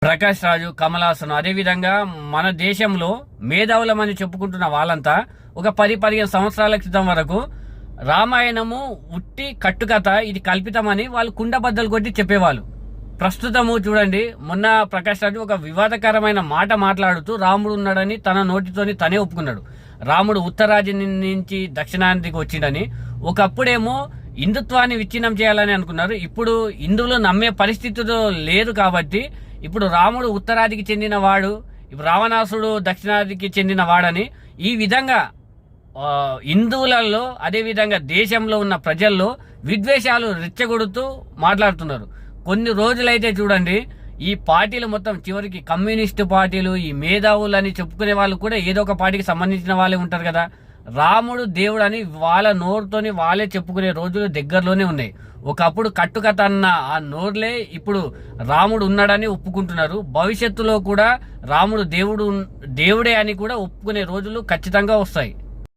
ప్రకాష్ రాజు, కమల్ హాసన్, అదేవిధంగా మన దేశంలో మేధావులమని చెప్పుకుంటున్న వాళ్ళంతా ఒక 10-15 సంవత్సరాల క్రితం వరకు రామాయణము ఉట్టి కట్టుకథ, ఇది కల్పితమని వాళ్ళు కుండబద్దలు కొట్టి చెప్పేవాళ్ళు. ప్రస్తుతము చూడండి, మొన్న ప్రకాష్ రాజు ఒక వివాదకరమైన మాట మాట్లాడుతూ రాముడు ఉన్నాడని తన నోటితోని తనే ఒప్పుకున్నాడు. రాముడు ఉత్తరాది నుంచి దక్షిణాదికి వచ్చిండని. ఒకప్పుడేమో హిందుత్వాన్ని విచ్ఛిన్నం చేయాలని అనుకున్నారు. ఇప్పుడు హిందువులు నమ్మే పరిస్థితులు లేదు కాబట్టి ఇప్పుడు రాముడు ఉత్తరాదికి చెందిన వాడు, ఇప్పుడు రావణాసుడు దక్షిణాదికి చెందిన వాడని ఈ విధంగా హిందువులలో అదేవిధంగా దేశంలో ఉన్న ప్రజల్లో విద్వేషాలు రెచ్చగొడుతూ మాట్లాడుతున్నారు. కొన్ని రోజులైతే చూడండి, ఈ పార్టీలు మొత్తం చివరికి కమ్యూనిస్టు పార్టీలు, ఈ మేధావులని చెప్పుకునే వాళ్ళు కూడా ఏదో ఒక పార్టీకి సంబంధించిన వాళ్ళే ఉంటారు కదా. రాముడు దేవుడు అని వాళ్ళ నోరుతోని వాళ్ళే చెప్పుకునే రోజులు దగ్గరలోనే ఉన్నాయి. ఒకప్పుడు కట్టుకథ అన్న ఆ నోర్లే ఇప్పుడు రాముడు ఉన్నాడని ఒప్పుకుంటున్నారు. భవిష్యత్తులో కూడా రాముడు దేవుడే అని కూడా ఒప్పుకునే రోజులు ఖచ్చితంగా వస్తాయి.